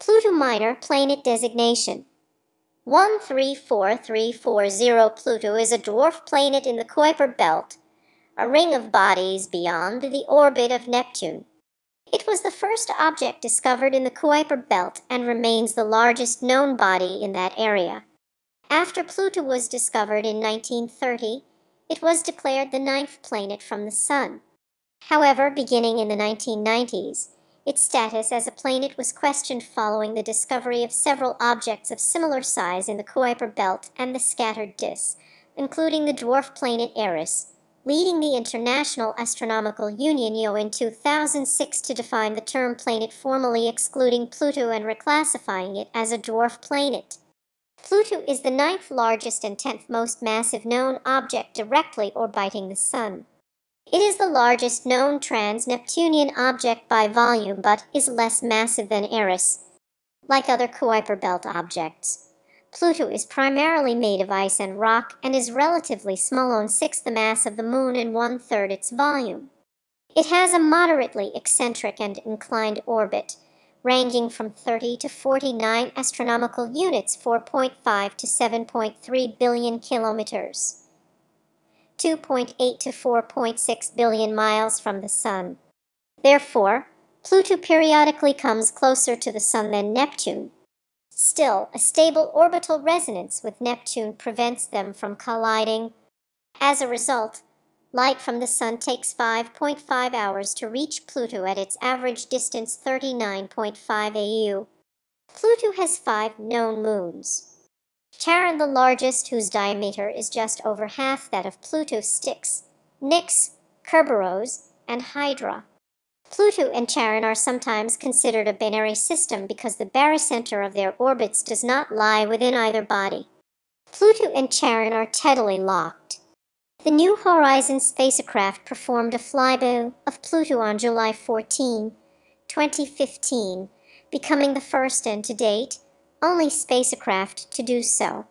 Pluto Minor Planet Designation 134340. Pluto is a dwarf planet in the Kuiper belt, a ring of bodies beyond the orbit of Neptune. It was the first object discovered in the Kuiper belt and remains the largest known body in that area. After Pluto was discovered in 1930, it was declared the ninth planet from the Sun. However, beginning in the 1990s, its status as a planet was questioned following the discovery of several objects of similar size in the Kuiper belt and the scattered disks, including the dwarf planet Eris, leading the International Astronomical Union in 2006 to define the term planet formally, excluding Pluto and reclassifying it as a dwarf planet. Pluto is the ninth largest and 10th most massive known object directly orbiting the Sun. It is the largest known trans-Neptunian object by volume but is less massive than Eris. Like other Kuiper belt objects, Pluto is primarily made of ice and rock and is relatively small, on sixth the mass of the Moon and one-third its volume. It has a moderately eccentric and inclined orbit, ranging from 30 to 49 astronomical units, 4.5 to 7.3 billion kilometers. 2.8 to 4.6 billion miles from the Sun. Therefore, Pluto periodically comes closer to the Sun than Neptune. Still, a stable orbital resonance with Neptune prevents them from colliding. As a result, light from the Sun takes 5.5 hours to reach Pluto at its average distance 39.5 AU. Pluto has 5 known moons. Charon, the largest, whose diameter is just over half that of Pluto, Styx, Nix, Kerberos, and Hydra. Pluto and Charon are sometimes considered a binary system because the barycenter of their orbits does not lie within either body. Pluto and Charon are tidally locked. The New Horizons spacecraft performed a flyby of Pluto on July 14, 2015, becoming the first and, to date, only spacecraft to do so.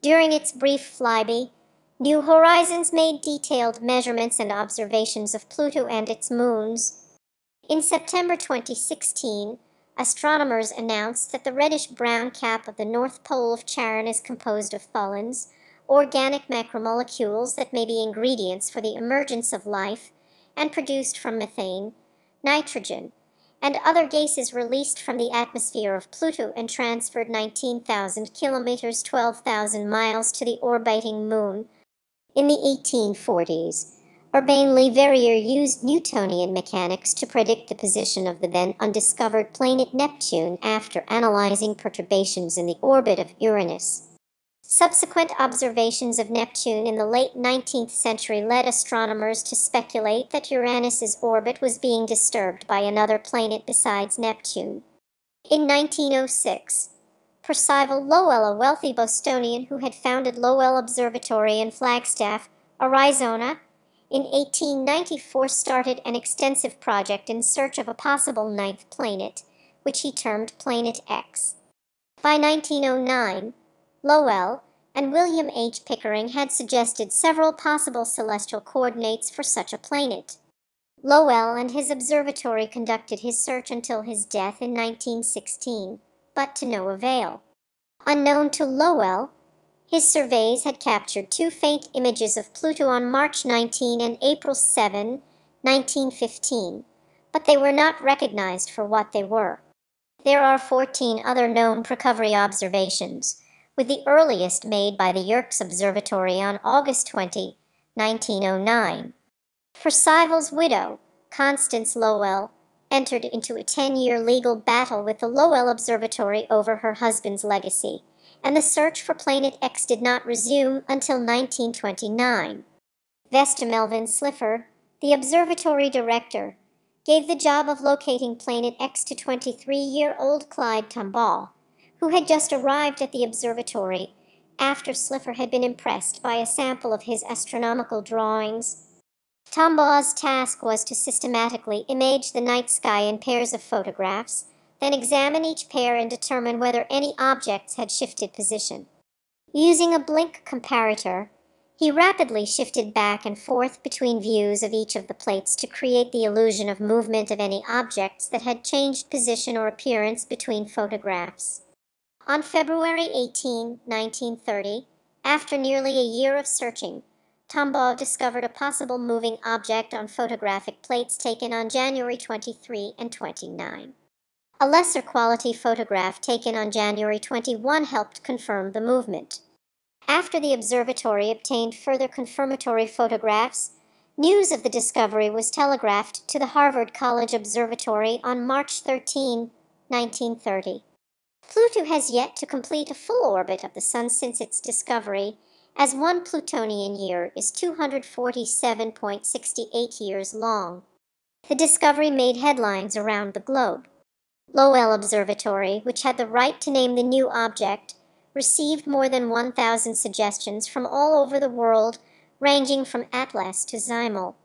During its brief flyby, New Horizons made detailed measurements and observations of Pluto and its moons. In September 2016, astronomers announced that the reddish-brown cap of the North Pole of Charon is composed of tholins, organic macromolecules that may be ingredients for the emergence of life, and produced from methane, nitrogen, and other gases released from the atmosphere of Pluto and transferred 19,000 kilometers, 12,000 miles to the orbiting Moon. In the 1840s, Urbain Le Verrier used Newtonian mechanics to predict the position of the then-undiscovered planet Neptune after analyzing perturbations in the orbit of Uranus. Subsequent observations of Neptune in the late 19th century led astronomers to speculate that Uranus's orbit was being disturbed by another planet besides Neptune. In 1906, Percival Lowell, a wealthy Bostonian who had founded Lowell Observatory in Flagstaff, Arizona, in 1894 started an extensive project in search of a possible ninth planet, which he termed Planet X. By 1909, Lowell and William H. Pickering had suggested several possible celestial coordinates for such a planet. Lowell and his observatory conducted his search until his death in 1916, but to no avail. Unknown to Lowell, his surveys had captured 2 faint images of Pluto on March 19 and April 7, 1915, but they were not recognized for what they were. There are 14 other known recovery observations, with the earliest made by the Yerkes Observatory on August 20, 1909. Percival's widow, Constance Lowell, entered into a 10-year legal battle with the Lowell Observatory over her husband's legacy, and the search for Planet X did not resume until 1929. Vesto Melvin Slipher, the observatory director, gave the job of locating Planet X to 23-year-old Clyde Tombaugh, who had just arrived at the observatory after Slipher had been impressed by a sample of his astronomical drawings. Tombaugh's task was to systematically image the night sky in pairs of photographs, then examine each pair and determine whether any objects had shifted position. Using a blink comparator, He rapidly shifted back and forth between views of each of the plates to create the illusion of movement of any objects that had changed position or appearance between photographs. On February 18, 1930, after nearly a year of searching, Tombaugh discovered a possible moving object on photographic plates taken on January 23 and 29. A lesser quality photograph taken on January 21 helped confirm the movement. After the observatory obtained further confirmatory photographs, news of the discovery was telegraphed to the Harvard College Observatory on March 13, 1930. Pluto has yet to complete a full orbit of the Sun since its discovery, as one Plutonian year is 247.68 years long. The discovery made headlines around the globe. Lowell Observatory, which had the right to name the new object, received more than 1,000 suggestions from all over the world, ranging from Atlas to Zymel.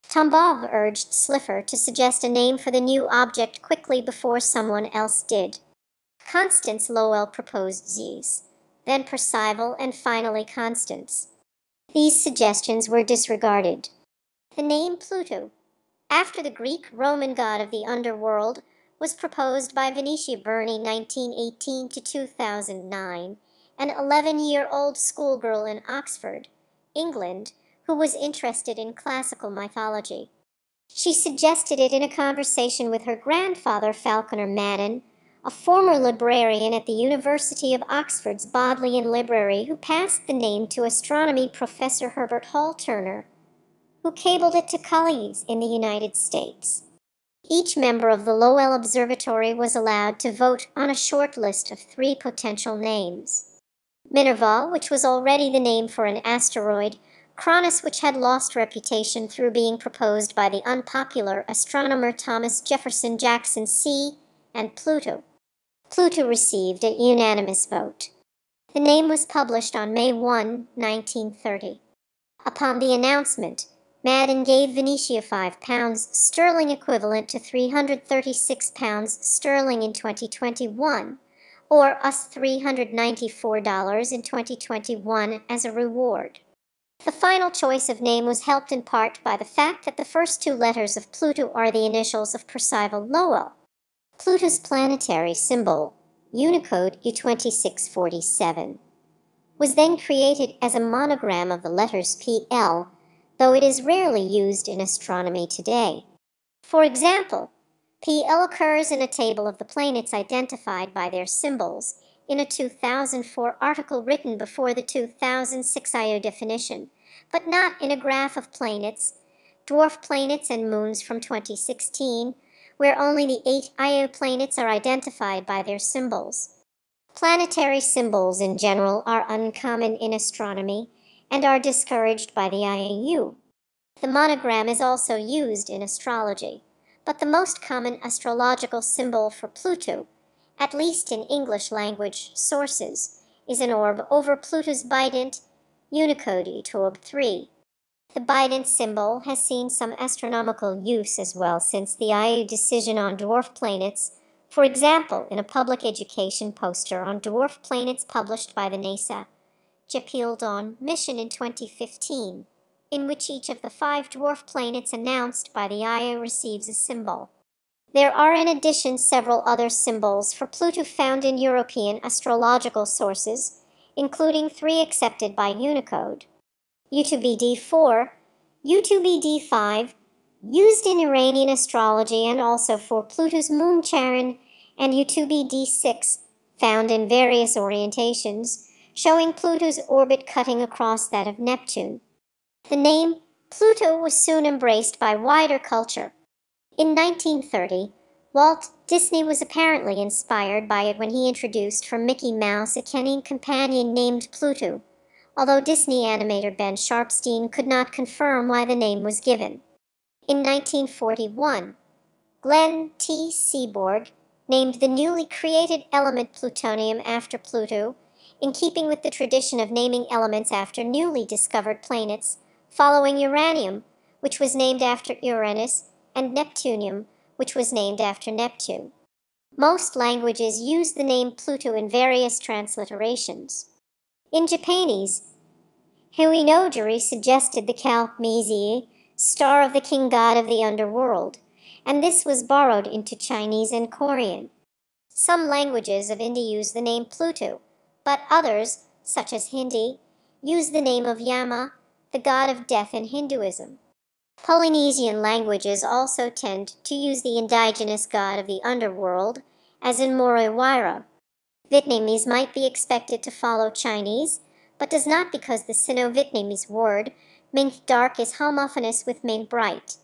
Tombaugh urged Slipher to suggest a name for the new object quickly before someone else did. Constance Lowell proposed Zeus, then Percival, and finally Constance. These suggestions were disregarded. The name Pluto, after the Greek-Roman god of the underworld, was proposed by Venetia Burney 1918 to 2009, an 11-year-old schoolgirl in Oxford, England, who was interested in classical mythology. She suggested it in a conversation with her grandfather, Falconer Madden, a former librarian at the University of Oxford's Bodleian Library, who passed the name to astronomy professor Herbert Hall Turner, who cabled it to colleagues in the United States. Each member of the Lowell Observatory was allowed to vote on a short list of 3 potential names. Minerval, which was already the name for an asteroid, Cronus, which had lost reputation through being proposed by the unpopular astronomer Thomas Jefferson Jackson C., and Pluto. Pluto received a unanimous vote. The name was published on May 1, 1930. Upon the announcement, Madden gave Venetia £5 sterling equivalent to £336 sterling in 2021, or us $394 in 2021 as a reward. The final choice of name was helped in part by the fact that the first 2 letters of Pluto are the initials of Percival Lowell. Pluto's planetary symbol, Unicode U2647, was then created as a monogram of the letters PL, though it is rarely used in astronomy today. For example, PL occurs in a table of the planets identified by their symbols in a 2004 article written before the 2006 IO definition, but not in a graph of planets, dwarf planets and moons from 2016, where only the 8 Io planets are identified by their symbols. Planetary symbols in general are uncommon in astronomy and are discouraged by the IAU. The monogram is also used in astrology, but the most common astrological symbol for Pluto, at least in English language sources, is an orb over Pluto's bident, Unicode Utorb 3. The bident symbol has seen some astronomical use as well since the IAU decision on dwarf planets, for example in a public education poster on dwarf planets published by the NASA Japil Dawn mission in 2015, in which each of the 5 dwarf planets announced by the IAU receives a symbol. There are in addition several other symbols for Pluto found in European astrological sources, including 3 accepted by Unicode. U2BD4, U2BD5, used in Iranian astrology and also for Pluto's moon Charon, and U2BD6, found in various orientations, showing Pluto's orbit cutting across that of Neptune. The name Pluto was soon embraced by wider culture. In 1930, Walt Disney was apparently inspired by it when he introduced for Mickey Mouse a canine companion named Pluto, although Disney animator Ben Sharpstein could not confirm why the name was given. In 1941, Glenn T. Seaborg named the newly created element plutonium after Pluto, in keeping with the tradition of naming elements after newly discovered planets, following uranium, which was named after Uranus, and neptunium, which was named after Neptune. Most languages use the name Pluto in various transliterations. In Japanese, Huinogeri suggested the Kalkmesi, star of the king god of the underworld, and this was borrowed into Chinese and Korean. Some languages of India use the name Pluto, but others, such as Hindi, use the name of Yama, the god of death in Hinduism. Polynesian languages also tend to use the indigenous god of the underworld, as in Moriwira. Vietnamese might be expected to follow Chinese, but does not because the Sino-Vietnamese word meant dark is homophonous with meant bright.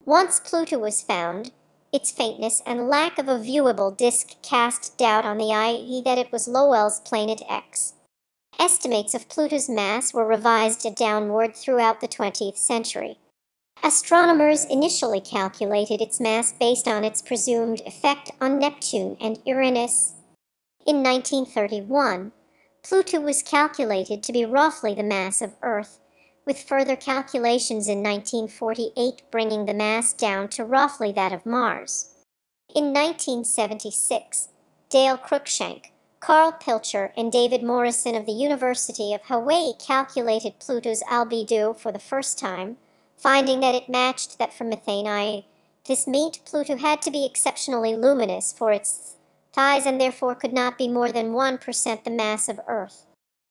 Once Pluto was found, its faintness and lack of a viewable disk cast doubt on the eye that it was Lowell's planet X. Estimates of Pluto's mass were revised downward throughout the 20th century. Astronomers initially calculated its mass based on its presumed effect on Neptune and Uranus. In 1931, Pluto was calculated to be roughly the mass of Earth, with further calculations in 1948 bringing the mass down to roughly that of Mars. In 1976, Dale Cruikshank, Carl Pilcher, and David Morrison of the University of Hawaii calculated Pluto's albedo for the first time, finding that it matched that from methane. This meant Pluto had to be exceptionally luminous for its size and therefore could not be more than 1% the mass of Earth.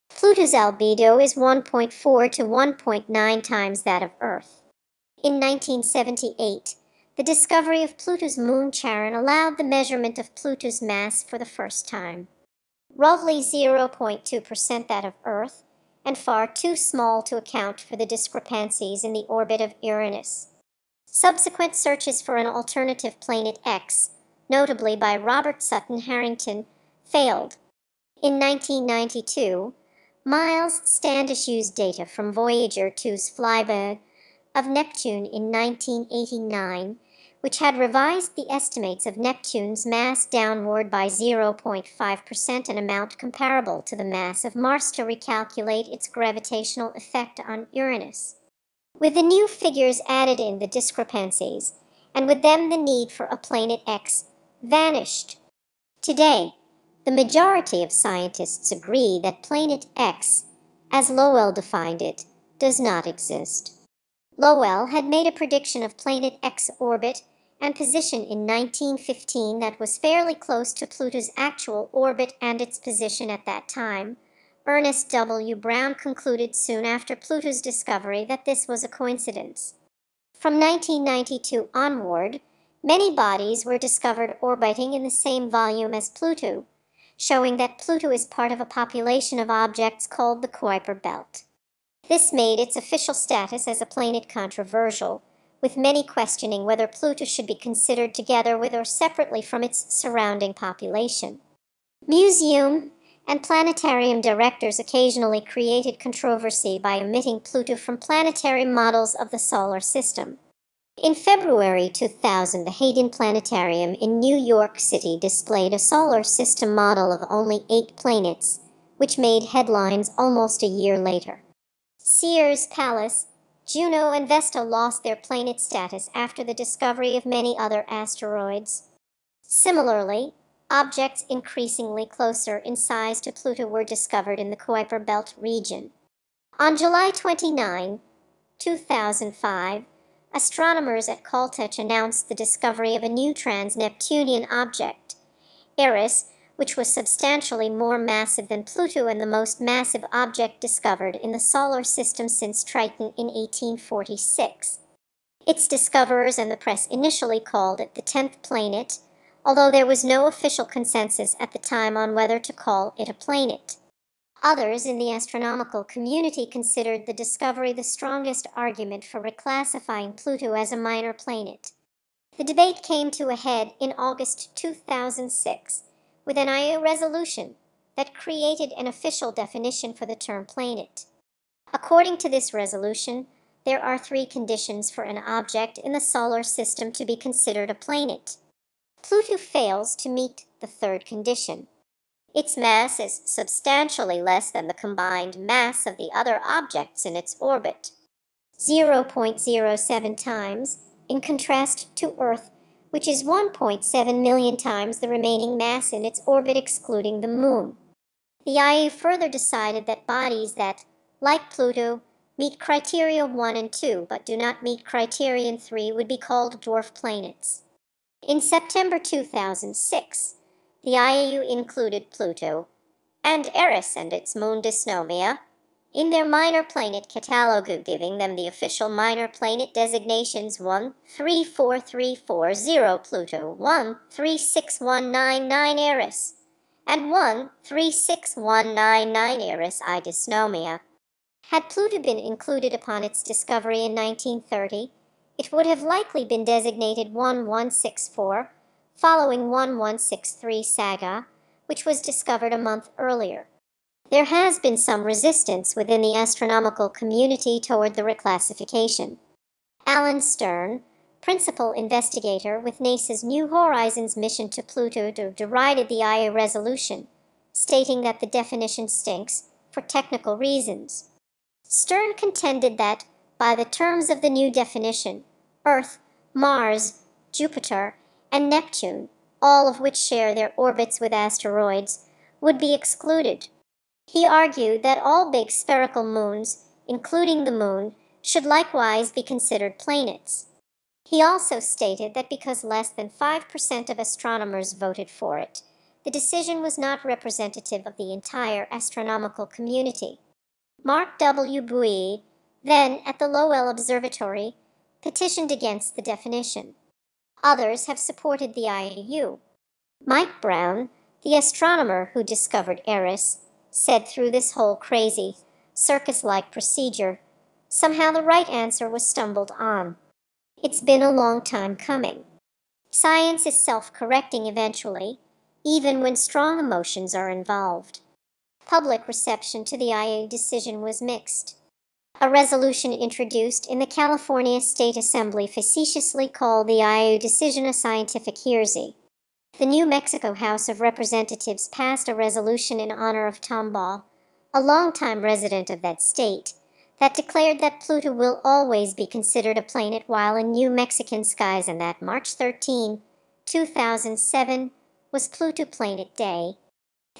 Pluto's albedo is 1.4 to 1.9 times that of Earth. In 1978, the discovery of Pluto's moon Charon allowed the measurement of Pluto's mass for the first time. Roughly 0.2% that of Earth, and far too small to account for the discrepancies in the orbit of Uranus. Subsequent searches for an alternative planet X, notably by Robert Sutton Harrington, failed. In 1992, Miles Standish used data from Voyager 2's flyby of Neptune in 1989, which had revised the estimates of Neptune's mass downward by 0.5%, an amount comparable to the mass of Mars, to recalculate its gravitational effect on Uranus. With the new figures added in, the discrepancies, and with them the need for a planet X, vanished. Today, the majority of scientists agree that Planet X, as Lowell defined it, does not exist. Lowell had made a prediction of Planet X orbit and position in 1915 that was fairly close to Pluto's actual orbit and its position at that time. Ernest W. Brown concluded soon after Pluto's discovery that this was a coincidence. From 1992 onward, many bodies were discovered orbiting in the same volume as Pluto, showing that Pluto is part of a population of objects called the Kuiper belt. This made its official status as a planet controversial, with many questioning whether Pluto should be considered together with or separately from its surrounding population. Museum and planetarium directors occasionally created controversy by omitting Pluto from planetary models of the solar system. In February 2000, the Hayden Planetarium in New York City displayed a solar system model of only 8 planets, which made headlines almost a year later. Sears, Pallas, Juno, and Vesta lost their planet status after the discovery of many other asteroids. Similarly, objects increasingly closer in size to Pluto were discovered in the Kuiper Belt region. On July 29, 2005, astronomers at Caltech announced the discovery of a new trans-Neptunian object, Eris, which was substantially more massive than Pluto and the most massive object discovered in the solar system since Triton in 1846. Its discoverers and the press initially called it the 10th planet, although there was no official consensus at the time on whether to call it a planet. Others in the astronomical community considered the discovery the strongest argument for reclassifying Pluto as a minor planet. The debate came to a head in August 2006 with an IA resolution that created an official definition for the term planet. According to this resolution, there are 3 conditions for an object in the solar system to be considered a planet. Pluto fails to meet the 3rd condition. Its mass is substantially less than the combined mass of the other objects in its orbit, 0.07 times, in contrast to Earth, which is 1.7 million times the remaining mass in its orbit excluding the Moon. The IA further decided that bodies that like Pluto, meet criteria 1 and 2 but do not meet criterion 3 would be called dwarf planets. In September 2006, the IAU included Pluto and Eris and its moon Dysnomia in their minor planet catalog, giving them the official minor planet designations 134340 Pluto, 136199 Eris, and 136199 Eris I Dysnomia. Had Pluto been included upon its discovery in 1930, it would have likely been designated 1164, following 1163 Saga, which was discovered a month earlier. There has been some resistance within the astronomical community toward the reclassification. Alan Stern, principal investigator with NASA's New Horizons mission to Pluto, derided the IA resolution, stating that the definition stinks for technical reasons. Stern contended that, by the terms of the new definition, Earth, Mars, Jupiter, and Neptune, all of which share their orbits with asteroids, would be excluded. He argued that all big spherical moons, including the Moon, should likewise be considered planets. He also stated that because less than 5% of astronomers voted for it, the decision was not representative of the entire astronomical community. Mark W. Bowie, then at the Lowell Observatory, petitioned against the definition. Others have supported the IAU. Mike Brown, the astronomer who discovered Eris, said through this whole crazy, circus-like procedure, somehow the right answer was stumbled on. It's been a long time coming. Science is self-correcting eventually, even when strong emotions are involved. Public reception to the IA decision was mixed. A resolution introduced in the California State Assembly facetiously called the IA decision a scientific heresy. The New Mexico House of Representatives passed a resolution in honor of Tom Ball, a longtime resident of that state, that declared that Pluto will always be considered a planet while in New Mexican skies, and that March 13, 2007 was Pluto Planet Day.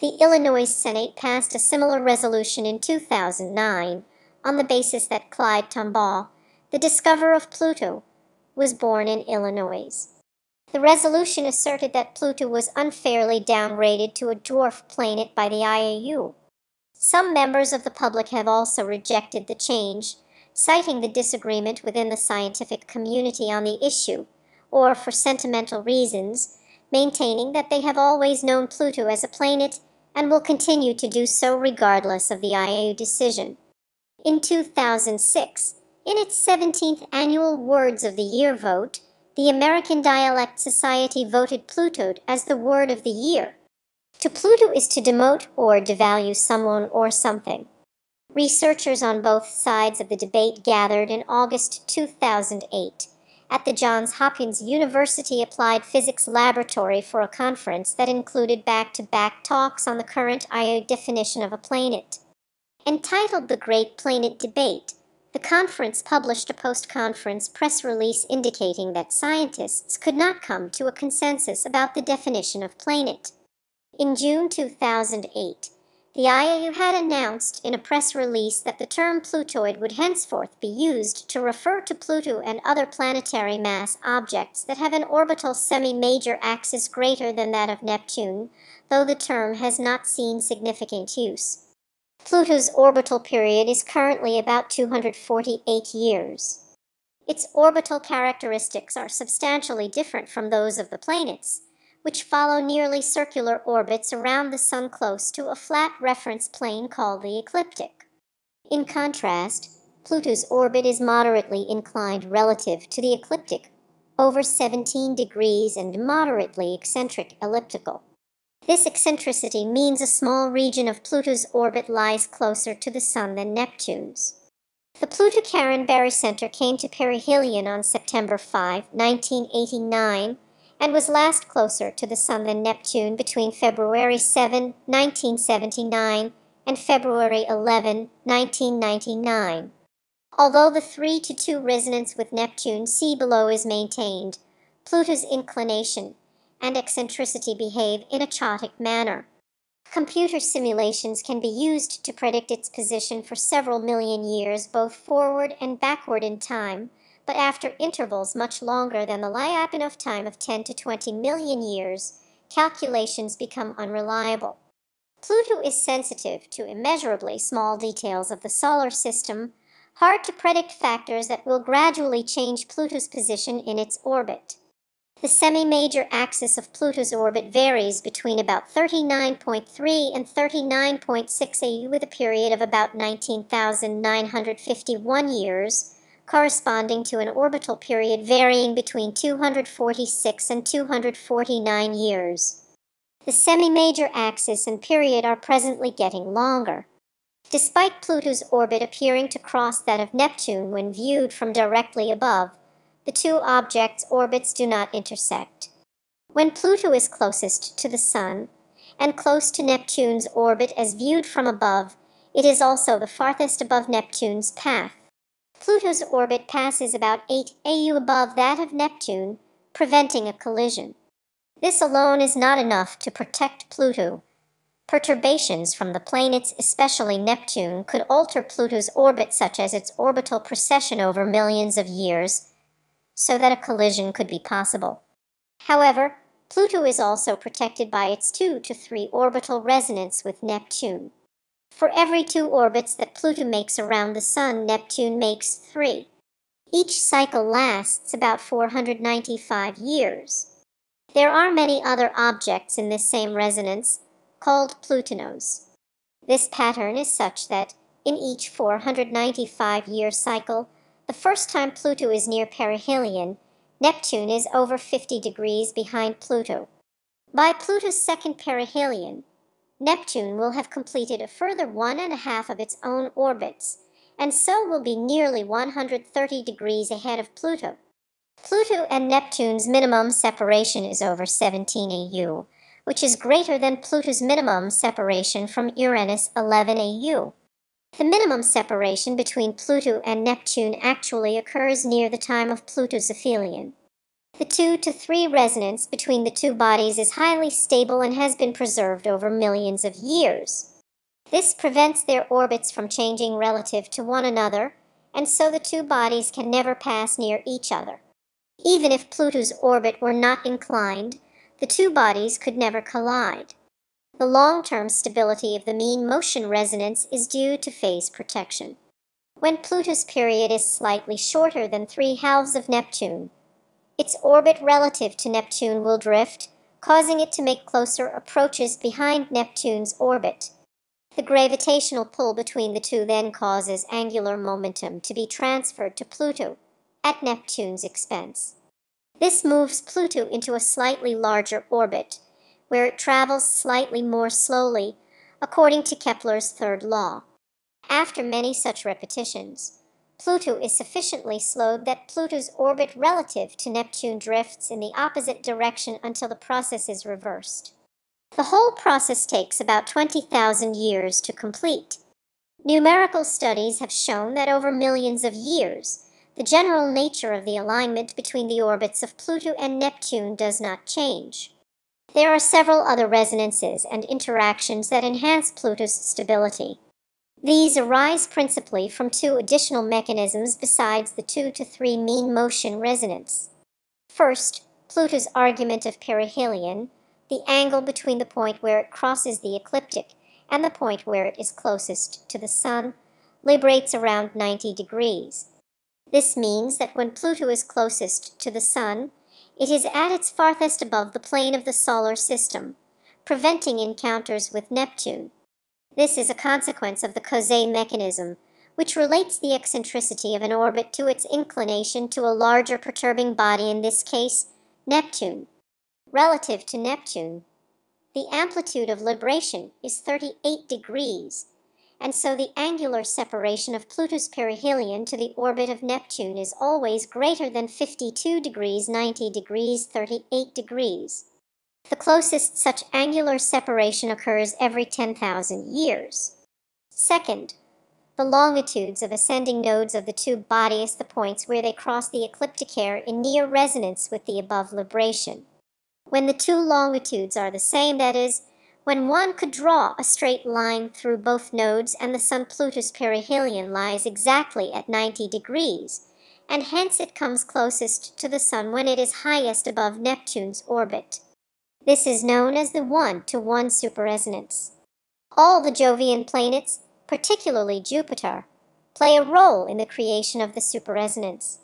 The Illinois Senate passed a similar resolution in 2009 on the basis that Clyde Tombaugh, the discoverer of Pluto, was born in Illinois. The resolution asserted that Pluto was unfairly downgraded to a dwarf planet by the IAU. Some members of the public have also rejected the change, citing the disagreement within the scientific community on the issue, or for sentimental reasons, maintaining that they have always known Pluto as a planet and will continue to do so regardless of the IAU decision. In 2006, in its 17th annual Words of the Year vote, the American Dialect Society voted Pluto as the word of the year. To Pluto is to demote or devalue someone or something. Researchers on both sides of the debate gathered in August 2008 at the Johns Hopkins University Applied Physics Laboratory for a conference that included back-to-back talks on the current IA definition of a planet. Entitled The Great Planet Debate, the conference published a post-conference press release indicating that scientists could not come to a consensus about the definition of planet. In June 2008, the IAU had announced in a press release that the term Plutoid would henceforth be used to refer to Pluto and other planetary mass objects that have an orbital semi-major axis greater than that of Neptune, though the term has not seen significant use. Pluto's orbital period is currently about 248 years. Its orbital characteristics are substantially different from those of the planets, which follow nearly circular orbits around the Sun close to a flat reference plane called the ecliptic. In contrast, Pluto's orbit is moderately inclined relative to the ecliptic, over 17 degrees, and moderately eccentric elliptical. This eccentricity means a small region of Pluto's orbit lies closer to the Sun than Neptune's. The Pluto-Charon barycenter came to perihelion on September 5, 1989, and was last closer to the Sun than Neptune between February 7, 1979, and February 11, 1999. Although the 3:2 resonance with Neptune, see below, is maintained, Pluto's inclination and eccentricity behave in a chaotic manner. Computer simulations can be used to predict its position for several million years, both forward and backward in time, but after intervals much longer than the Lyapunov time of 10 to 20 million years, calculations become unreliable. Pluto is sensitive to immeasurably small details of the solar system, hard to predict factors that will gradually change Pluto's position in its orbit. The semi-major axis of Pluto's orbit varies between about 39.3 and 39.6 AU with a period of about 19,951 years, corresponding to an orbital period varying between 246 and 249 years. The semi-major axis and period are presently getting longer. Despite Pluto's orbit appearing to cross that of Neptune when viewed from directly above, the two objects' orbits do not intersect. When Pluto is closest to the Sun, and close to Neptune's orbit as viewed from above, it is also the farthest above Neptune's path. Pluto's orbit passes about 8 AU above that of Neptune, preventing a collision. This alone is not enough to protect Pluto. Perturbations from the planets, especially Neptune, could alter Pluto's orbit, such as its orbital precession over millions of years, so that a collision could be possible. However, Pluto is also protected by its 2 to 3 orbital resonance with Neptune. For every 2 orbits that Pluto makes around the Sun, Neptune makes 3. Each cycle lasts about 495 years. There are many other objects in this same resonance, called Plutinos. This pattern is such that, in each 495-year cycle, the first time Pluto is near perihelion, Neptune is over 50 degrees behind Pluto. By Pluto's second perihelion, Neptune will have completed a further 1.5 of its own orbits, and so will be nearly 130 degrees ahead of Pluto. Pluto and Neptune's minimum separation is over 17 AU, which is greater than Pluto's minimum separation from Uranus, 11 AU. The minimum separation between Pluto and Neptune actually occurs near the time of Pluto's aphelion. The 2 to 3 resonance between the two bodies is highly stable and has been preserved over millions of years. This prevents their orbits from changing relative to one another, and so the two bodies can never pass near each other. Even if Pluto's orbit were not inclined, the two bodies could never collide. The long-term stability of the mean motion resonance is due to phase protection. When Pluto's period is slightly shorter than 3/2 of Neptune, its orbit relative to Neptune will drift, causing it to make closer approaches behind Neptune's orbit. The gravitational pull between the two then causes angular momentum to be transferred to Pluto, at Neptune's expense. This moves Pluto into a slightly larger orbit, where it travels slightly more slowly, according to Kepler's third law. After many such repetitions, Pluto is sufficiently slowed that Pluto's orbit relative to Neptune drifts in the opposite direction until the process is reversed. The whole process takes about 20,000 years to complete. Numerical studies have shown that over millions of years, the general nature of the alignment between the orbits of Pluto and Neptune does not change. There are several other resonances and interactions that enhance Pluto's stability. These arise principally from 2 additional mechanisms besides the 2 to 3 mean motion resonance. First, Pluto's argument of perihelion, the angle between the point where it crosses the ecliptic and the point where it is closest to the Sun, librates around 90 degrees. This means that when Pluto is closest to the Sun, it is at its farthest above the plane of the solar system, preventing encounters with Neptune. This is a consequence of the Cauchy mechanism, which relates the eccentricity of an orbit to its inclination to a larger perturbing body, in this case, Neptune. Relative to Neptune, the amplitude of libration is 38 degrees, and so the angular separation of Pluto's perihelion to the orbit of Neptune is always greater than 52 degrees, 90 degrees, 38 degrees. The closest such angular separation occurs every 10,000 years. Second, the longitudes of ascending nodes of the two bodies, the points where they cross the ecliptic, are in near resonance with the above libration. When the two longitudes are the same, that is, when one could draw a straight line through both nodes and the Sun Pluto's perihelion lies exactly at 90 degrees, and hence it comes closest to the Sun when it is highest above Neptune's orbit. This is known as the 1-to-1 superresonance. All the Jovian planets, particularly Jupiter, play a role in the creation of the superresonance.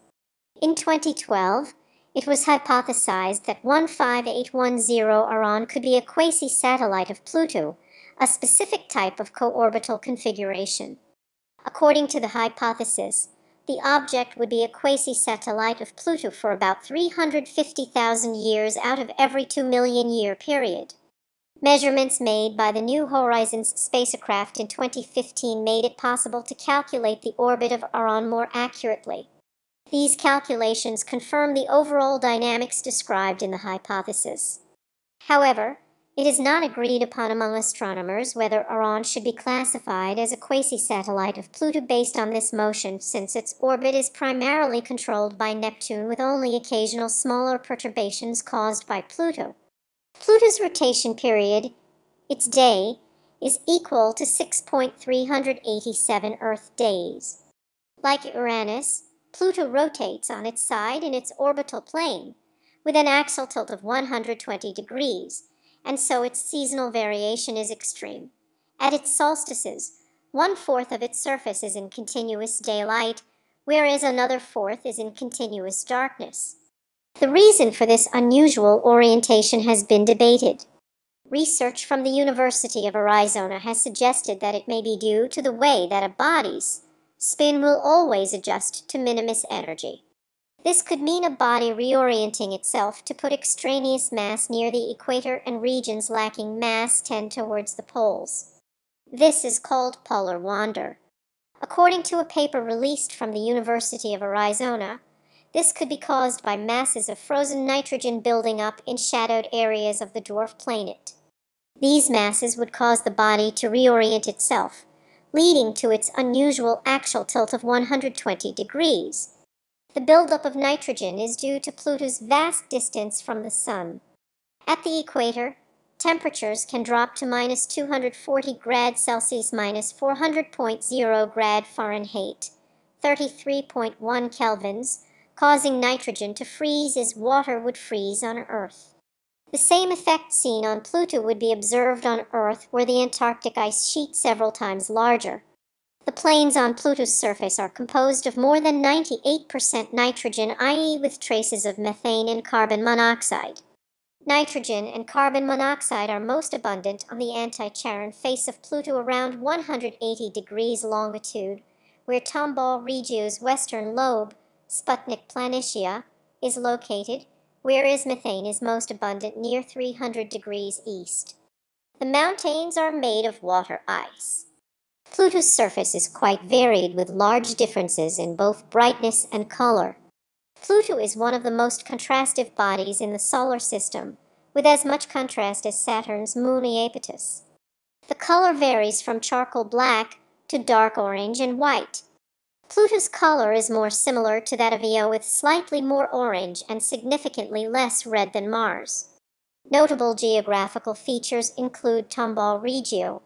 In 2012, it was hypothesized that 15810 Aran could be a quasi-satellite of Pluto, a specific type of co-orbital configuration. According to the hypothesis, the object would be a quasi-satellite of Pluto for about 350,000 years out of every 2 million-year period. Measurements made by the New Horizons spacecraft in 2015 made it possible to calculate the orbit of Aran more accurately. These calculations confirm the overall dynamics described in the hypothesis. However, it is not agreed upon among astronomers whether Aran should be classified as a quasi-satellite of Pluto based on this motion, since its orbit is primarily controlled by Neptune with only occasional smaller perturbations caused by Pluto. Pluto's rotation period, its day, is equal to 6.387 Earth days. Like Uranus, Pluto rotates on its side in its orbital plane, with an axial tilt of 120 degrees, and so its seasonal variation is extreme. At its solstices, 1/4 of its surface is in continuous daylight, whereas another fourth is in continuous darkness. The reason for this unusual orientation has been debated. Research from the University of Arizona has suggested that it may be due to the way that a body's spin will always adjust to minimus energy. This could mean a body reorienting itself to put extraneous mass near the equator, and regions lacking mass tend towards the poles. This is called polar wander. According to a paper released from the University of Arizona, this could be caused by masses of frozen nitrogen building up in shadowed areas of the dwarf planet. These masses would cause the body to reorient itself, leading to its unusual axial tilt of 120 degrees. The buildup of nitrogen is due to Pluto's vast distance from the Sun. At the equator, temperatures can drop to minus 240 grad Celsius minus 400.0 grad Fahrenheit, 33.1 kelvins, causing nitrogen to freeze as water would freeze on Earth. The same effect seen on Pluto would be observed on Earth, where the Antarctic ice sheet several times larger. The plains on Pluto's surface are composed of more than 98% nitrogen, i.e. with traces of methane and carbon monoxide. Nitrogen and carbon monoxide are most abundant on the anti-Charon face of Pluto around 180 degrees longitude, where Tomball Regio's western lobe, Sputnik Planitia, is located, whereas methane is most abundant near 300 degrees east. The mountains are made of water ice. Pluto's surface is quite varied, with large differences in both brightness and color. Pluto is one of the most contrastive bodies in the solar system, with as much contrast as Saturn's moon Iapetus. The color varies from charcoal black to dark orange and white. Pluto's color is more similar to that of Io, with slightly more orange and significantly less red than Mars. Notable geographical features include Tomball Regio,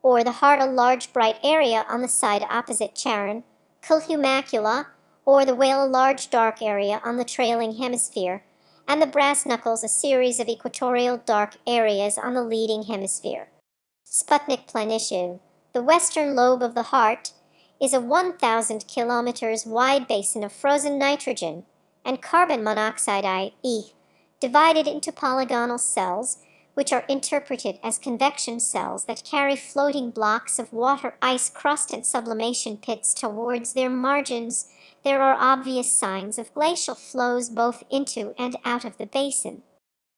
or the heart, a large bright area on the side opposite Charon, Culhumacula, or the whale, a large dark area on the trailing hemisphere, and the brass knuckles, a series of equatorial dark areas on the leading hemisphere. Sputnik Planitia, the western lobe of the heart, is a 1,000 kilometers wide basin of frozen nitrogen and carbon monoxide, i.e., divided into polygonal cells, which are interpreted as convection cells that carry floating blocks of water ice crust and sublimation pits towards their margins. There are obvious signs of glacial flows both into and out of the basin.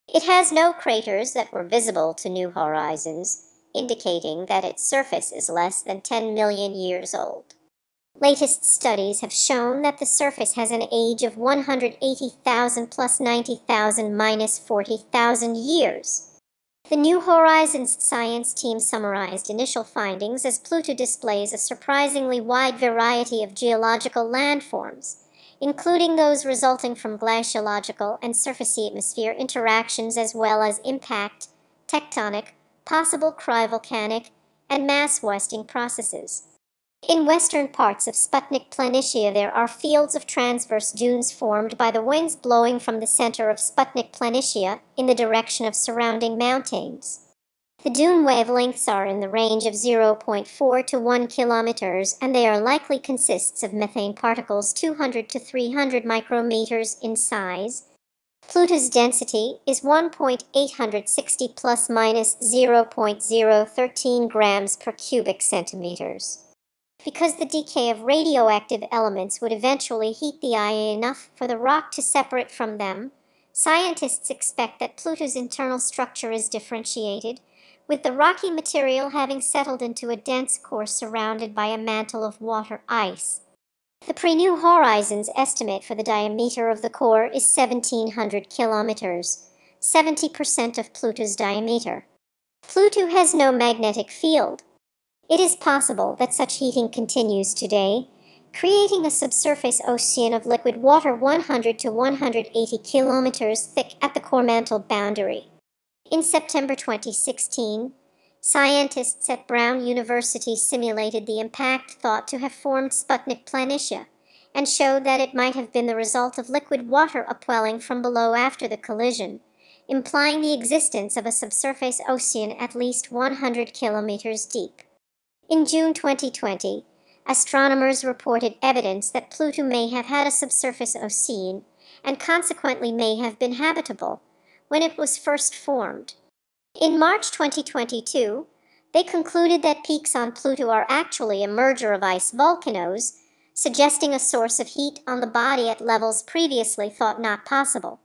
It has no craters that were visible to New Horizons, indicating that its surface is less than 10 million years old. Latest studies have shown that the surface has an age of 180,000 plus 90,000 minus 40,000 years. The New Horizons science team summarized initial findings as Pluto displays a surprisingly wide variety of geological landforms, including those resulting from glaciological and surface-atmosphere interactions, as well as impact, tectonic, possible cryovolcanic, and mass wasting processes. In western parts of Sputnik Planitia there are fields of transverse dunes formed by the winds blowing from the center of Sputnik Planitia in the direction of surrounding mountains. The dune wavelengths are in the range of 0.4 to 1 kilometers, and they are likely consists of methane particles 200 to 300 micrometers in size. Pluto's density is 1.860 plus minus 0.013 grams per cubic centimeters. Because the decay of radioactive elements would eventually heat the Ia enough for the rock to separate from them, scientists expect that Pluto's internal structure is differentiated, with the rocky material having settled into a dense core surrounded by a mantle of water ice. The pre-New Horizons estimate for the diameter of the core is 1,700 kilometers, 70% of Pluto's diameter. Pluto has no magnetic field. It is possible that such heating continues today, creating a subsurface ocean of liquid water 100 to 180 kilometers thick at the core mantle boundary. In September 2016, scientists at Brown University simulated the impact thought to have formed Sputnik Planitia and showed that it might have been the result of liquid water upwelling from below after the collision, implying the existence of a subsurface ocean at least 100 kilometers deep. In June 2020, astronomers reported evidence that Pluto may have had a subsurface ocean and consequently may have been habitable when it was first formed. In March 2022, they concluded that peaks on Pluto are actually a merger of ice volcanoes, suggesting a source of heat on the body at levels previously thought not possible.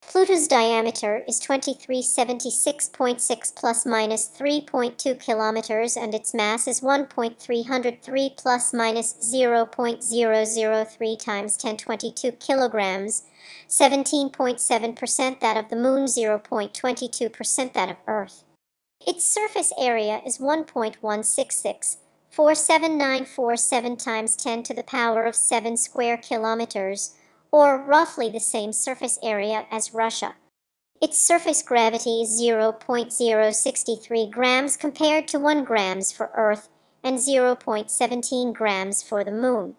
Pluto's diameter is 2376.6 plus minus 3.2 kilometers, and its mass is 1.303 plus minus 0.003 times 1022 kilograms, 17.7% that of the Moon, 0.22% that of Earth. Its surface area is 1.16647947 times 10 to the power of 7 square kilometers, or roughly the same surface area as Russia. Its surface gravity is 0.063 grams compared to 1 grams for Earth and 0.17 grams for the Moon.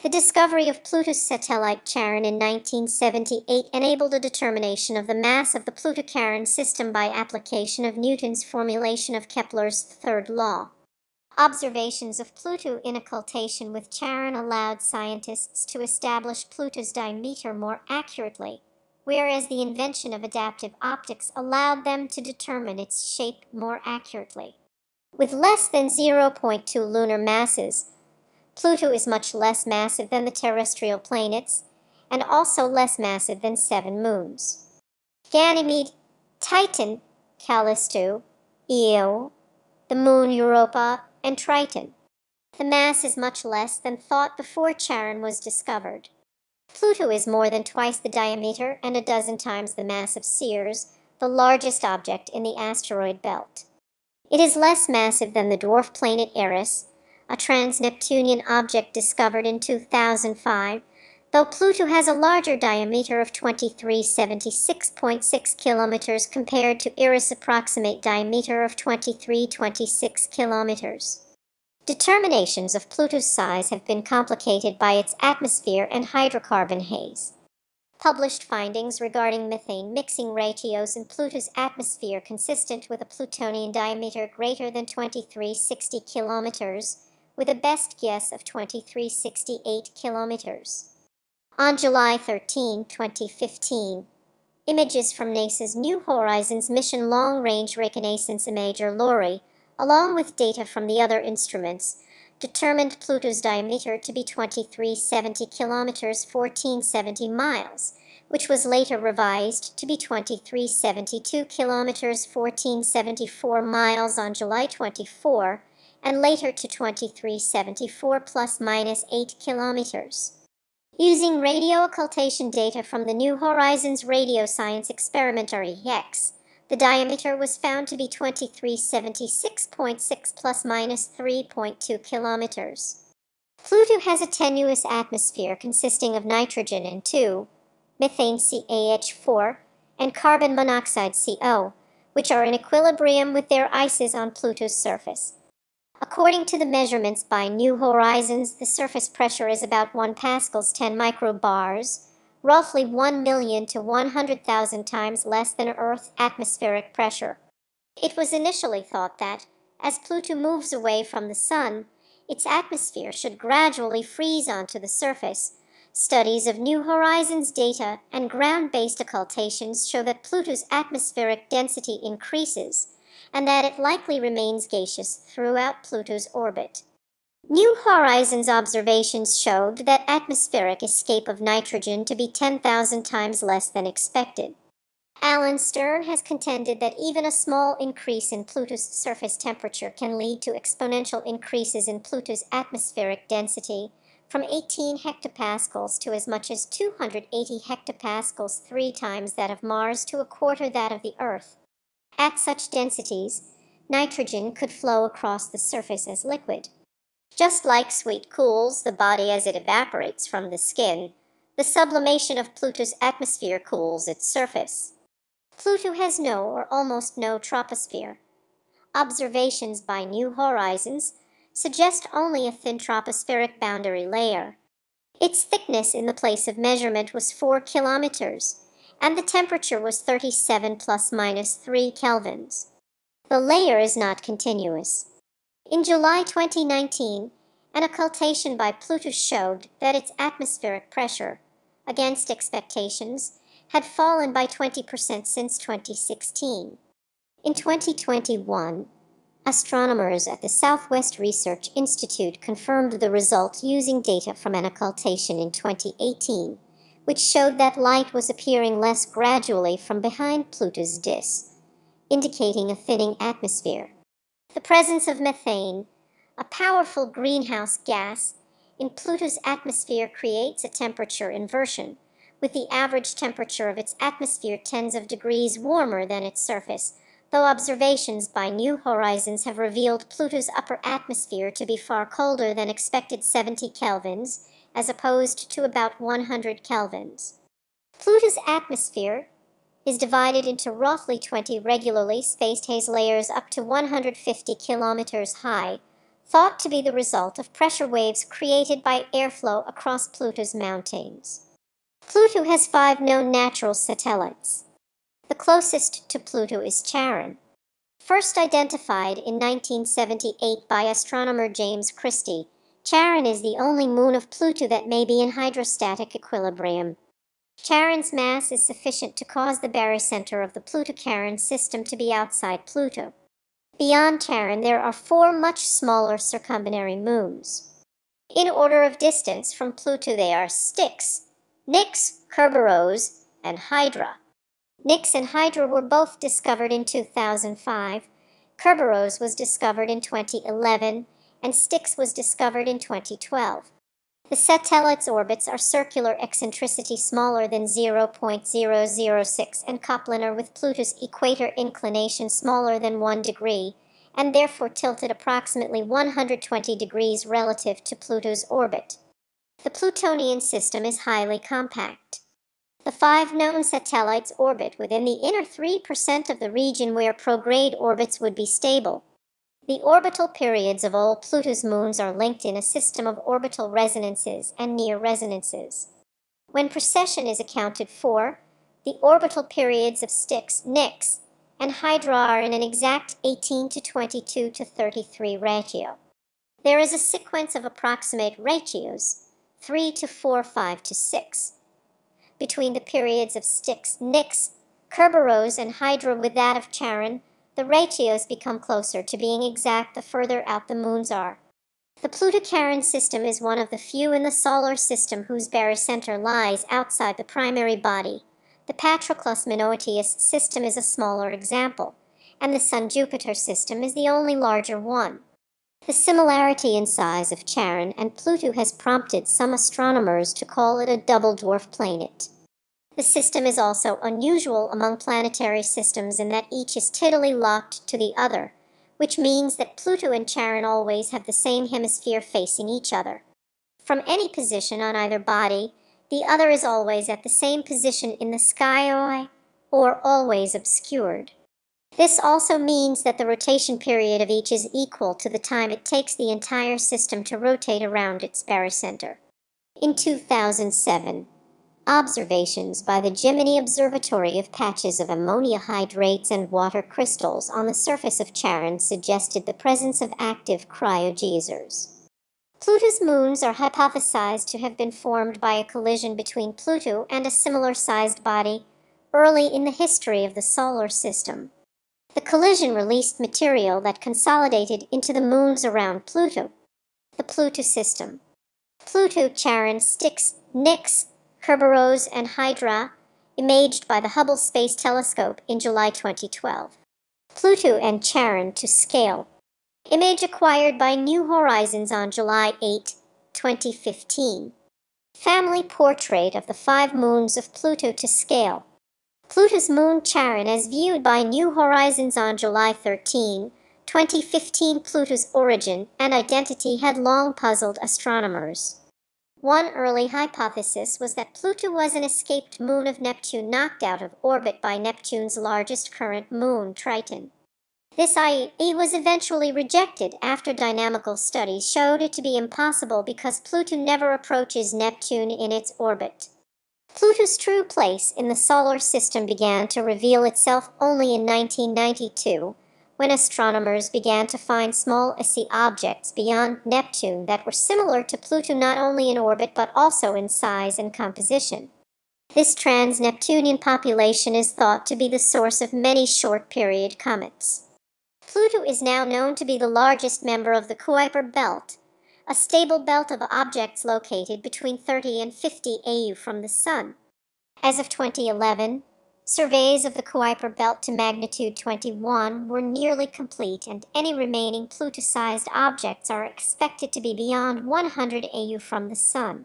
The discovery of Pluto's satellite Charon in 1978 enabled a determination of the mass of the Pluto-Charon system by application of Newton's formulation of Kepler's third law. Observations of Pluto in occultation with Charon allowed scientists to establish Pluto's diameter more accurately, whereas the invention of adaptive optics allowed them to determine its shape more accurately. With less than 0.2 lunar masses, Pluto is much less massive than the terrestrial planets, and also less massive than 7 moons: Ganymede, Titan, Callisto, Io, the Moon Europa, and Triton. The mass is much less than thought before Charon was discovered. Pluto is more than twice the diameter and a dozen times the mass of Ceres, the largest object in the asteroid belt. It is less massive than the dwarf planet Eris, a trans-Neptunian object discovered in 2005, though Pluto has a larger diameter of 2376.6 kilometers compared to Eris' approximate diameter of 2326 kilometers. Determinations of Pluto's size have been complicated by its atmosphere and hydrocarbon haze. Published findings regarding methane mixing ratios in Pluto's atmosphere consistent with a Plutonian diameter greater than 2360 kilometers, with a best guess of 2368 kilometers. On July 13, 2015, images from NASA's New Horizons mission Long-Range Reconnaissance Imager LORRI, along with data from the other instruments, determined Pluto's diameter to be 2370 kilometers 1470 miles, which was later revised to be 2372 kilometers 1474 miles on July 24, and later to 2374 plus minus 8 kilometers. Using radio occultation data from the New Horizons Radio Science Experimentary Yerkes, the diameter was found to be 2376.6 plus minus 3.2 kilometers. Pluto has a tenuous atmosphere consisting of nitrogen N2, methane CaH4, and carbon monoxide CO, which are in equilibrium with their ices on Pluto's surface. According to the measurements by New Horizons, the surface pressure is about 1 pascals 10 microbars, roughly 1 million to 100,000 times less than Earth's atmospheric pressure. It was initially thought that, as Pluto moves away from the Sun, its atmosphere should gradually freeze onto the surface. Studies of New Horizons data and ground-based occultations show that Pluto's atmospheric density increases, and that it likely remains gaseous throughout Pluto's orbit. New Horizons observations showed that atmospheric escape of nitrogen to be 10,000 times less than expected. Alan Stern has contended that even a small increase in Pluto's surface temperature can lead to exponential increases in Pluto's atmospheric density, from 18 hectopascals to as much as 280 hectopascals, 3 times that of Mars to a quarter that of the Earth. At such densities, nitrogen could flow across the surface as liquid. Just like sweet cools the body as it evaporates from the skin, the sublimation of Pluto's atmosphere cools its surface. Pluto has no or almost no troposphere. Observations by New Horizons suggest only a thin tropospheric boundary layer. Its thickness in the place of measurement was 4 kilometers, and the temperature was 37 plus minus 3 kelvins. The layer is not continuous. In July 2019, an occultation by Pluto showed that its atmospheric pressure, against expectations, had fallen by 20% since 2016. In 2021, astronomers at the Southwest Research Institute confirmed the result using data from an occultation in 2018, which showed that light was appearing less gradually from behind Pluto's disk, indicating a thinning atmosphere. The presence of methane, a powerful greenhouse gas, in Pluto's atmosphere creates a temperature inversion, with the average temperature of its atmosphere tens of degrees warmer than its surface, though observations by New Horizons have revealed Pluto's upper atmosphere to be far colder than expected 70 kelvins, as opposed to about 100 kelvins. Pluto's atmosphere is divided into roughly 20 regularly spaced haze layers up to 150 kilometers high, thought to be the result of pressure waves created by airflow across Pluto's mountains. Pluto has 5 known natural satellites. The closest to Pluto is Charon. First identified in 1978 by astronomer James Christie, Charon is the only moon of Pluto that may be in hydrostatic equilibrium. Charon's mass is sufficient to cause the barycenter of the Pluto-Charon system to be outside Pluto. Beyond Charon, there are 4 much smaller circumbinary moons. In order of distance from Pluto, they are Styx, Nix, Kerberos, and Hydra. Nix and Hydra were both discovered in 2005, Kerberos was discovered in 2011, and Styx was discovered in 2012. The satellites' orbits are circular eccentricity smaller than 0.006 and coplanar with Pluto's equator inclination smaller than 1 degree, and therefore tilted approximately 120 degrees relative to Pluto's orbit. The Plutonian system is highly compact. The 5 known satellites orbit within the inner 3% of the region where prograde orbits would be stable. The orbital periods of all Pluto's moons are linked in a system of orbital resonances and near resonances. When precession is accounted for, the orbital periods of Styx, Nix, and Hydra are in an exact 18 to 22 to 33 ratio. There is a sequence of approximate ratios, 3 to 4, 5 to 6. Between the periods of Styx, Nix, Kerberos, and Hydra with that of Charon, the ratios become closer to being exact the further out the moons are. The Pluto-Charon system is one of the few in the solar system whose barycenter lies outside the primary body. The Patroclus-Minoetis system is a smaller example, and the Sun-Jupiter system is the only larger one. The similarity in size of Charon and Pluto has prompted some astronomers to call it a double dwarf planet. The system is also unusual among planetary systems in that each is tidally locked to the other, which means that Pluto and Charon always have the same hemisphere facing each other. From any position on either body, the other is always at the same position in the sky or always obscured. This also means that the rotation period of each is equal to the time it takes the entire system to rotate around its barycenter. In 2007, observations by the Gemini Observatory of patches of ammonia hydrates and water crystals on the surface of Charon suggested the presence of active cryogeysers. Pluto's moons are hypothesized to have been formed by a collision between Pluto and a similar-sized body early in the history of the solar system. The collision released material that consolidated into the moons around Pluto. The Pluto system. Pluto, Charon, Styx, Nix, Kerberos, and Hydra, imaged by the Hubble Space Telescope in July 2012. Pluto and Charon to scale. Image acquired by New Horizons on July 8, 2015. Family portrait of the 5 moons of Pluto to scale. Pluto's moon Charon as viewed by New Horizons on July 13, 2015. Pluto's origin and identity had long puzzled astronomers. One early hypothesis was that Pluto was an escaped moon of Neptune knocked out of orbit by Neptune's largest current moon, Triton. This idea was eventually rejected after dynamical studies showed it to be impossible because Pluto never approaches Neptune in its orbit. Pluto's true place in the solar system began to reveal itself only in 1992, when astronomers began to find small icy objects beyond Neptune that were similar to Pluto not only in orbit but also in size and composition. This trans-Neptunian population is thought to be the source of many short-period comets. Pluto is now known to be the largest member of the Kuiper belt, a stable belt of objects located between 30 and 50 AU from the Sun. As of 2011, surveys of the Kuiper belt to magnitude 21 were nearly complete, and any remaining Pluto-sized objects are expected to be beyond 100 AU from the Sun.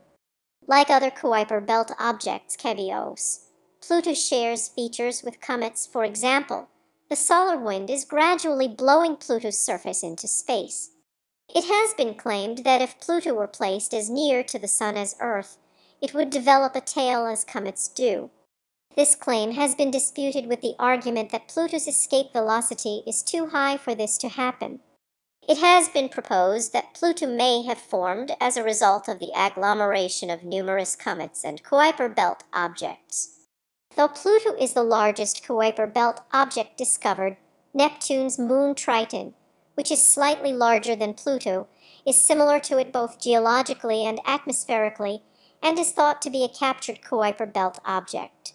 Like other Kuiper belt objects, Kerberos, Pluto shares features with comets. For example, the solar wind is gradually blowing Pluto's surface into space. It has been claimed that if Pluto were placed as near to the Sun as Earth, it would develop a tail as comets do. This claim has been disputed with the argument that Pluto's escape velocity is too high for this to happen. It has been proposed that Pluto may have formed as a result of the agglomeration of numerous comets and Kuiper belt objects. Though Pluto is the largest Kuiper belt object discovered, Neptune's moon Triton, which is slightly larger than Pluto, is similar to it both geologically and atmospherically, and is thought to be a captured Kuiper belt object.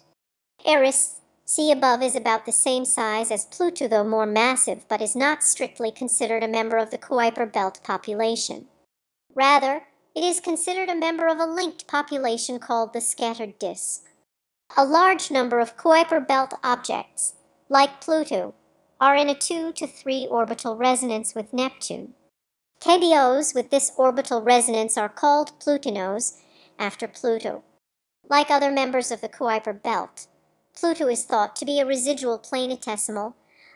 Eris, see above, is about the same size as Pluto, though more massive, but is not strictly considered a member of the Kuiper belt population. Rather, it is considered a member of a linked population called the scattered disk. A large number of Kuiper belt objects, like Pluto, are in a 2 to 3 orbital resonance with Neptune. KBOs with this orbital resonance are called Plutinos, after Pluto. Like other members of the Kuiper belt, Pluto is thought to be a residual planetesimal,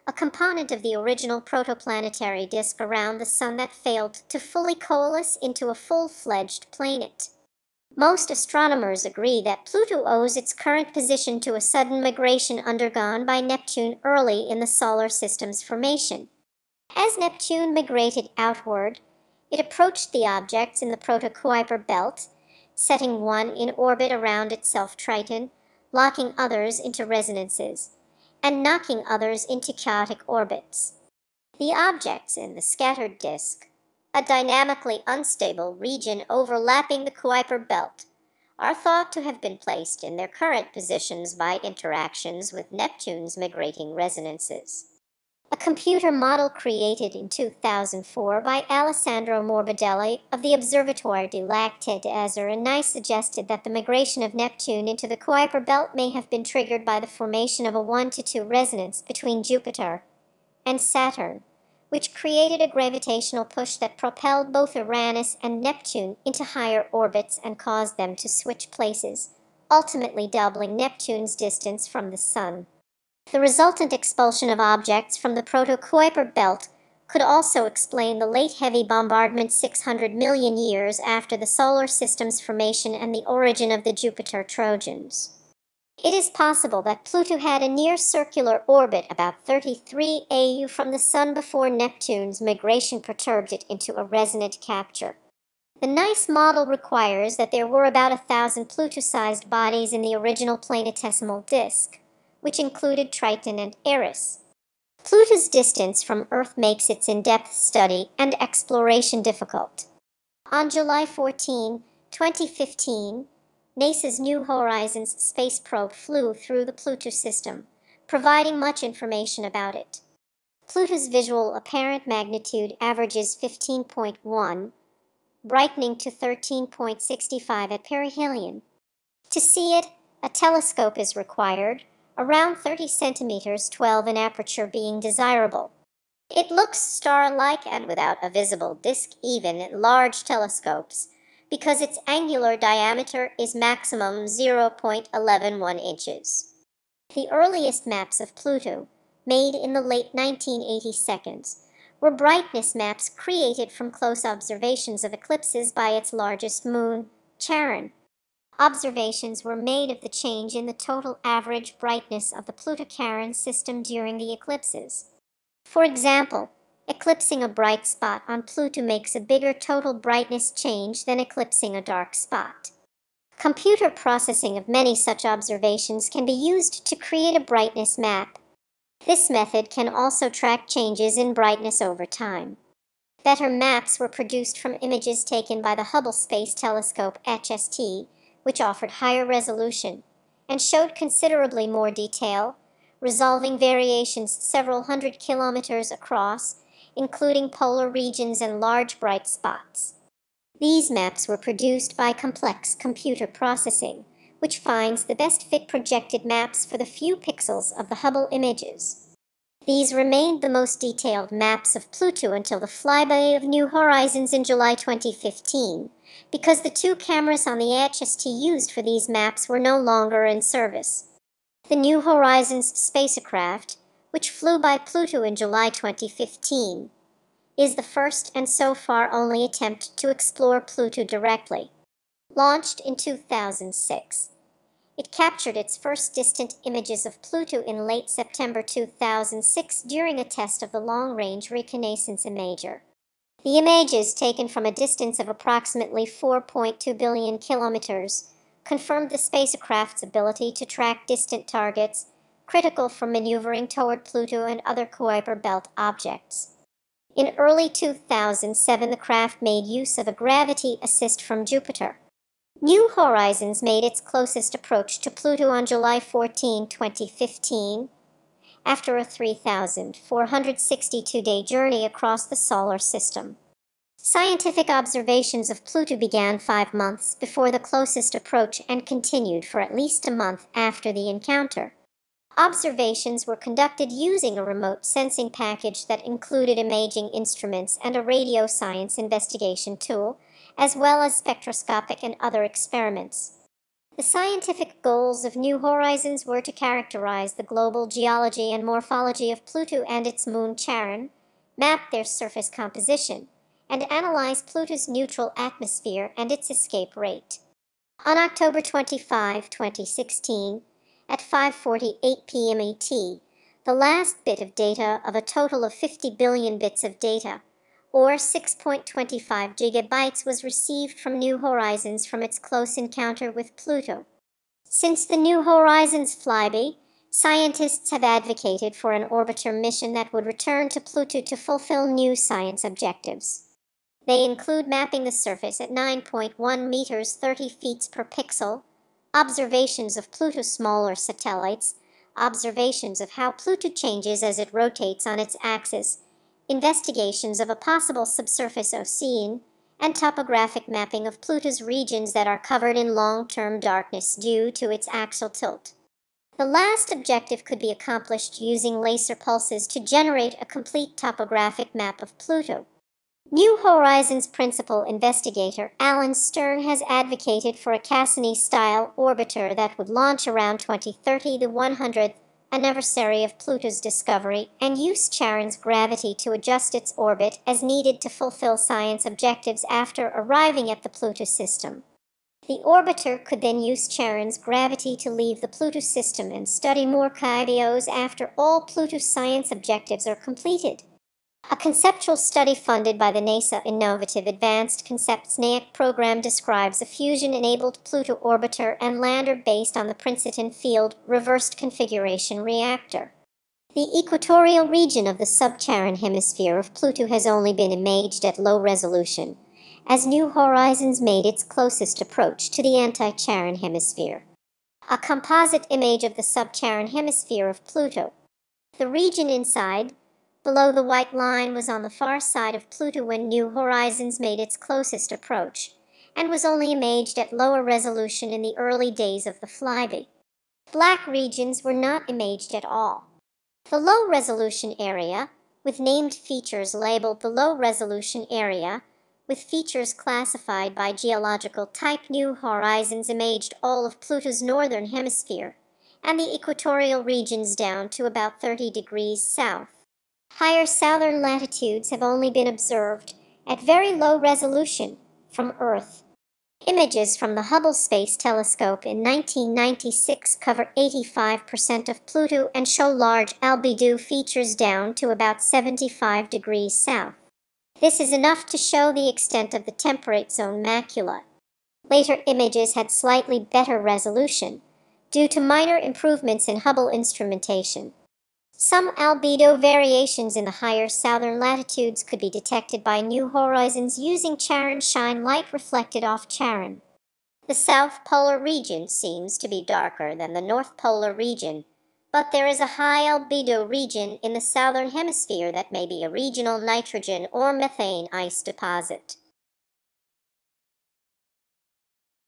a component of the original protoplanetary disk around the Sun that failed to fully coalesce into a full-fledged planet. Most astronomers agree that Pluto owes its current position to a sudden migration undergone by Neptune early in the solar system's formation. As Neptune migrated outward, it approached the objects in the proto-Kuiper belt, setting one in orbit around itself Triton, locking others into resonances, and knocking others into chaotic orbits. The objects in the scattered disk, a dynamically unstable region overlapping the Kuiper belt, are thought to have been placed in their current positions by interactions with Neptune's migrating resonances. A computer model created in 2004 by Alessandro Morbidelli of the Observatory du Lac d'Azur and Nice suggested that the migration of Neptune into the Kuiper belt may have been triggered by the formation of a 1 to 2 resonance between Jupiter and Saturn, which created a gravitational push that propelled both Uranus and Neptune into higher orbits and caused them to switch places, ultimately doubling Neptune's distance from the Sun. The resultant expulsion of objects from the proto-Kuiper belt could also explain the late heavy bombardment 600 million years after the solar system's formation and the origin of the Jupiter Trojans. It is possible that Pluto had a near-circular orbit about 33 AU from the Sun before Neptune's migration perturbed it into a resonant capture. The nice model requires that there were about 1,000 Pluto-sized bodies in the original planetesimal disk, which included Triton and Eris. Pluto's distance from Earth makes its in-depth study and exploration difficult. On July 14, 2015, NASA's New Horizons space probe flew through the Pluto system, providing much information about it. Pluto's visual apparent magnitude averages 15.1, brightening to 13.65 at perihelion. To see it, a telescope is required, around 30 centimeters 12 in aperture being desirable. It looks star-like and without a visible disk even at large telescopes, because its angular diameter is maximum 0.111 inches. The earliest maps of Pluto, made in the late 1980s, were brightness maps created from close observations of eclipses by its largest moon, Charon. Observations were made of the change in the total average brightness of the Pluto-Charon system during the eclipses. For example, eclipsing a bright spot on Pluto makes a bigger total brightness change than eclipsing a dark spot. Computer processing of many such observations can be used to create a brightness map. This method can also track changes in brightness over time. Better maps were produced from images taken by the Hubble Space Telescope HST, which offered higher resolution and showed considerably more detail, resolving variations several hundred kilometers across, including polar regions and large bright spots. These maps were produced by complex computer processing, which finds the best fit projected maps for the few pixels of the Hubble images. These remained the most detailed maps of Pluto until the flyby of New Horizons in July 2015, because the two cameras on the HST used for these maps were no longer in service. The New Horizons spacecraft, which flew by Pluto in July 2015, is the first and so far only attempt to explore Pluto directly. Launched in 2006, it captured its first distant images of Pluto in late September 2006 during a test of the long-range reconnaissance imager. The images, taken from a distance of approximately 4.2 billion kilometers, confirmed the spacecraft's ability to track distant targets, critical for maneuvering toward Pluto and other Kuiper belt objects. In early 2007, the craft made use of a gravity assist from Jupiter. New Horizons made its closest approach to Pluto on July 14, 2015, after a 3,462-day journey across the solar system. Scientific observations of Pluto began 5 months before the closest approach and continued for at least a month after the encounter. Observations were conducted using a remote sensing package that included imaging instruments and a radio science investigation tool, as well as spectroscopic and other experiments. The scientific goals of New Horizons were to characterize the global geology and morphology of Pluto and its moon Charon, map their surface composition, and analyze Pluto's neutral atmosphere and its escape rate. On October 25, 2016, at 5:48 p.m. ET, the last bit of data of a total of 50 billion bits of data, or 6.25 gigabytes, was received from New Horizons from its close encounter with Pluto. Since the New Horizons flyby, scientists have advocated for an orbiter mission that would return to Pluto to fulfill new science objectives. They include mapping the surface at 9.1 meters 30 feet per pixel, observations of Pluto's smaller satellites, observations of how Pluto changes as it rotates on its axis, investigations of a possible subsurface ocean, and topographic mapping of Pluto's regions that are covered in long-term darkness due to its axial tilt. The last objective could be accomplished using laser pulses to generate a complete topographic map of Pluto. New Horizons principal investigator Alan Stern has advocated for a Cassini-style orbiter that would launch around 2030, the 100th anniversary of Pluto's discovery, and use Charon's gravity to adjust its orbit as needed to fulfill science objectives after arriving at the Pluto system. The orbiter could then use Charon's gravity to leave the Pluto system and study more Kerberos after all Pluto science objectives are completed. A conceptual study funded by the NASA Innovative Advanced Concepts NAIC program describes a fusion-enabled Pluto orbiter and lander based on the Princeton Field reversed configuration reactor. The equatorial region of the sub-Charon hemisphere of Pluto has only been imaged at low resolution, as New Horizons made its closest approach to the anti-Charon hemisphere. A composite image of the sub-Charon hemisphere of Pluto. The region inside, below the white line, was on the far side of Pluto when New Horizons made its closest approach, and was only imaged at lower resolution in the early days of the flyby. Black regions were not imaged at all. The low-resolution area, with named features labeled the low-resolution area, with features classified by geological type. New Horizons imaged all of Pluto's northern hemisphere, and the equatorial regions down to about 30 degrees south. Higher southern latitudes have only been observed at very low resolution from Earth. Images from the Hubble Space Telescope in 1996 cover 85% of Pluto and show large albedo features down to about 75 degrees south. This is enough to show the extent of the temperate zone macula. Later images had slightly better resolution, due to minor improvements in Hubble instrumentation. Some albedo variations in the higher southern latitudes could be detected by New Horizons using Charon shine light reflected off Charon. The south polar region seems to be darker than the north polar region, but there is a high albedo region in the southern hemisphere that may be a regional nitrogen or methane ice deposit.